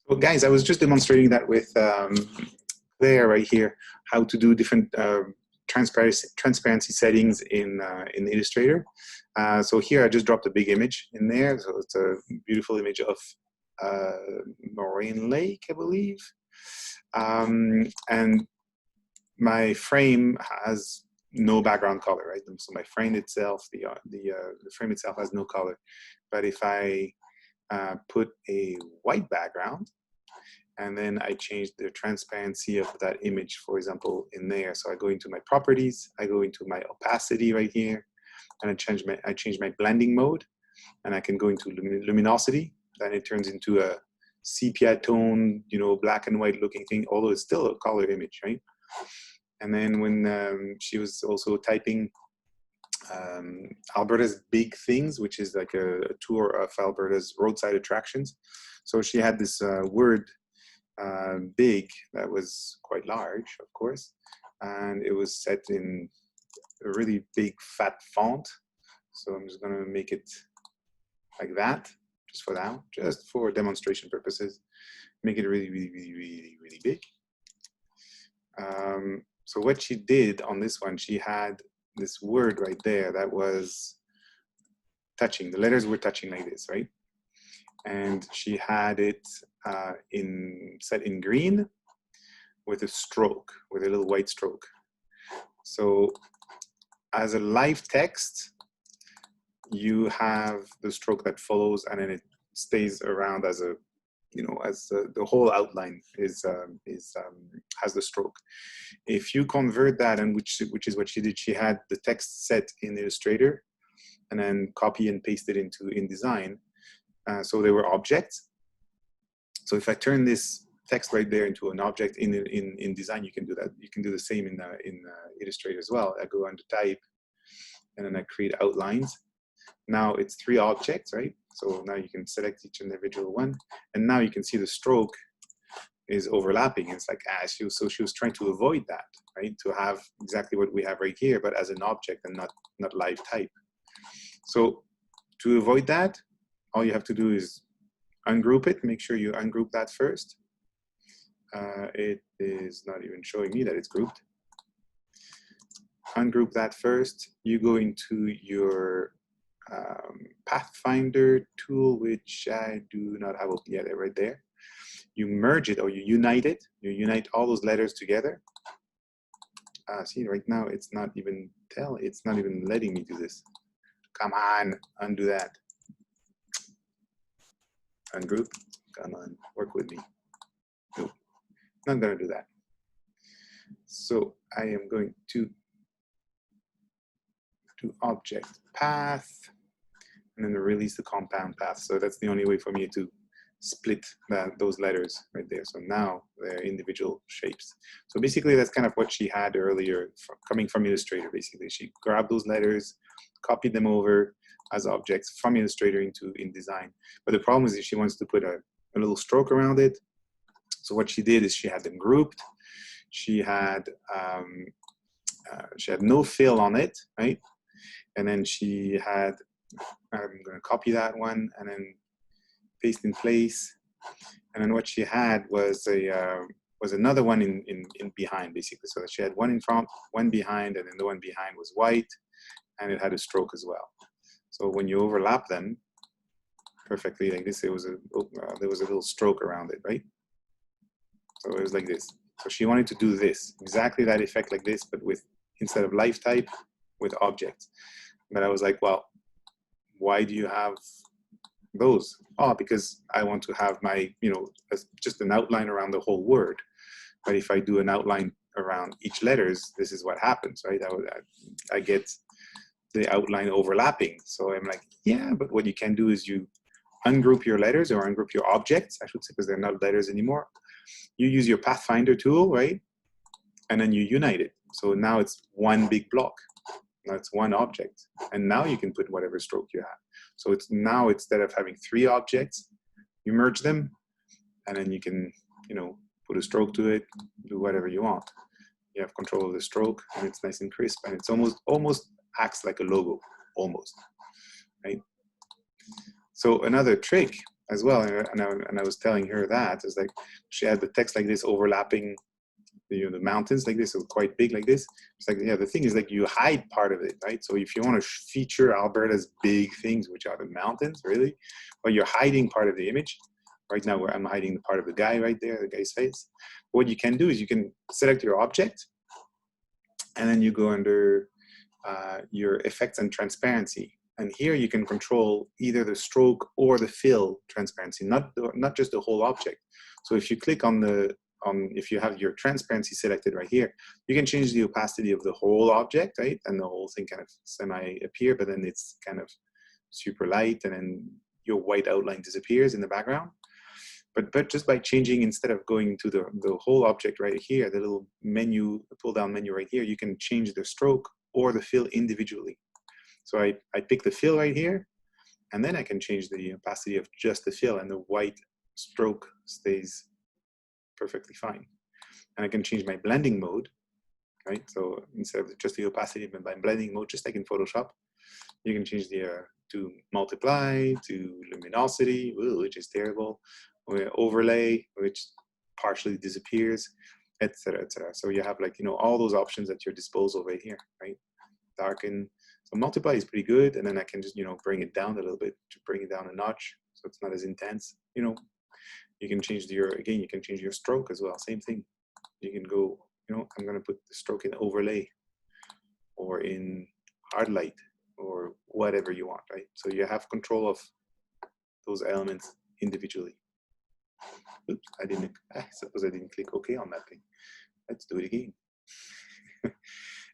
Well, guys, I was just demonstrating that with Claire right here, how to do different transparency settings in Illustrator. So here I just dropped a big image in there. So it's a beautiful image of Moraine Lake, I believe. And my frame has no background color, right? So my frame itself, the frame itself has no color. But if I put a white background, and then I change the transparency of that image, for example, in there. So I go into my properties, I go into my opacity right here, and I change my blending mode, and I can go into luminosity. Then it turns into a sepia tone, black and white looking thing, although it's still a color image, right? And then when she was also typing Alberta's Big Things, which is like a tour of Alberta's roadside attractions. So she had this word big that was quite large, of course, and it was set in a really big fat font. So I'm just going to make it like that, just for now, just for demonstration purposes. Make it really, really, really, really, really big. So what she did on this one, she had this word right there that was touching. The letters were touching like this, right? And she had it set in green with a stroke, with a little white stroke. So as a live text, you have the stroke that follows, and then it stays around as a, as the whole outline has the stroke. If you convert that, and which is what she did, she had the text set in Illustrator, and then copy and paste it into InDesign. So they were objects. So if I turn this text right there into an object in InDesign, you can do that. You can do the same in Illustrator as well. I go under type, and then I create outlines. Now it's 3 objects, right? So now you can select each individual one, and now you can see the stroke is overlapping. It's like, she was trying to avoid that, right? To have exactly what we have right here, but as an object and not live type. So to avoid that, all you have to do is ungroup it. Make sure you ungroup that first. It is not even showing me that it's grouped. Ungroup that first. You go into your Pathfinder tool, which I do not have yet, right there. You merge it, or you unite it. You unite all those letters together. See, right now it's not even letting me do this. Come on, undo that. Ungroup. Come on, work with me. Nope, not gonna do that. So I am going to do object path, and then release the compound path. So that's the only way for me to split those letters right there. So now they're individual shapes. So basically that's kind of what she had earlier coming from Illustrator. Basically, she grabbed those letters, copied them over as objects from Illustrator into InDesign. But the problem is if she wants to put a little stroke around it. So what she did is she had them grouped. She had no fill on it, right? And then she had, I'm going to copy that one and then paste in place. And then what she had was another one in behind, basically. So she had one in front, one behind, and then the one behind was white, and it had a stroke as well. So when you overlap them perfectly like this, there was a little stroke around it, right? So it was like this. So she wanted to do this, exactly that effect like this, but with, instead of live type, with objects. But I was like, well, why do you have those? Oh, because I want to have my, just an outline around the whole word. But if I do an outline around each letters, this is what happens, right? I get the outline overlapping. So I'm like, yeah, but what you can do is you ungroup your letters, or ungroup your objects, I should say, because they're not letters anymore. You use your Pathfinder tool, right? And then you unite it. So now it's one big block. Now it's one object. And now you can put whatever stroke you have. So it's now, instead of having 3 objects, you merge them, and then you can, put a stroke to it, do whatever you want. You have control of the stroke, and it's nice and crisp, and it's almost acts like a logo, almost, right? So another trick as well. And I was telling her that it's like she had the text like this overlapping the mountains like this, so quite big like this. It's like, yeah, the thing is like you hide part of it, right? So if you want to feature Alberta's big things, which are the mountains, really, but you're hiding part of the image. Right now, where I'm hiding the part of the guy right there, the guy's face. What you can do is you can select your object, and then you go under your effects and transparency. And here you can control either the stroke or the fill transparency, not just the whole object. So if you click on if you have your transparency selected right here, you can change the opacity of the whole object, right? And the whole thing kind of semi-appear, but then it's kind of super light, and then your white outline disappears in the background. But just by changing, instead of going to the whole object right here, the little menu, the pull-down menu right here, you can change the stroke or the fill individually. So I pick the fill right here, and then I can change the opacity of just the fill, and the white stroke stays perfectly fine. And I can change my blending mode, right? So instead of just the opacity, but by blending mode, just like in Photoshop, you can change the to multiply, to luminosity, which is terrible, or overlay, which partially disappears, etc., etc. So you have, like, all those options at your disposal right here, right? Darken. So multiply is pretty good, and then I can just bring it down a little bit to bring it down a notch, so it's not as intense. You can change you can change your stroke as well. Same thing. You can go, I'm going to put the stroke in overlay or in hard light or whatever you want, right? So you have control of those elements individually. Oops, I suppose I didn't click OK on that thing. Let's do it again.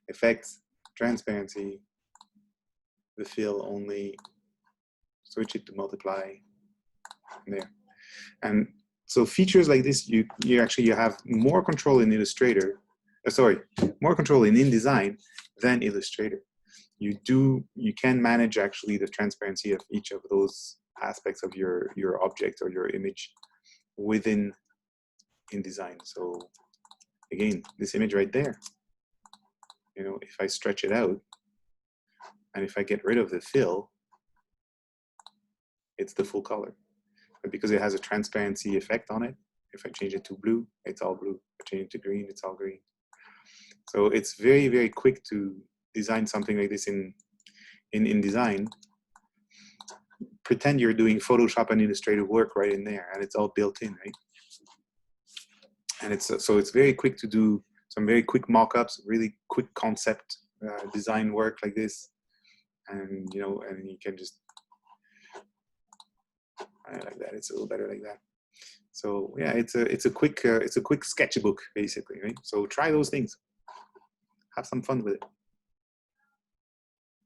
Effects, transparency, the fill only, switch it to multiply, there. And so features like this, you have more control in Illustrator, more control in InDesign than Illustrator. You can manage actually the transparency of each of those aspects of your object or your image within InDesign. So again, this image right there, if I stretch it out and if I get rid of the fill, it's the full color. But because it has a transparency effect on it, if I change it to blue, it's all blue. If I change it to green, it's all green. So it's very, very quick to design something like this in InDesign. Pretend you're doing Photoshop and Illustrator work right in there, and it's all built in, right? And so it's very quick to do some very quick mock-ups, really quick concept design work like this, and and you can just like that. It's a little better like that. So yeah, it's a quick sketchbook basically, right? So try those things. Have some fun with it.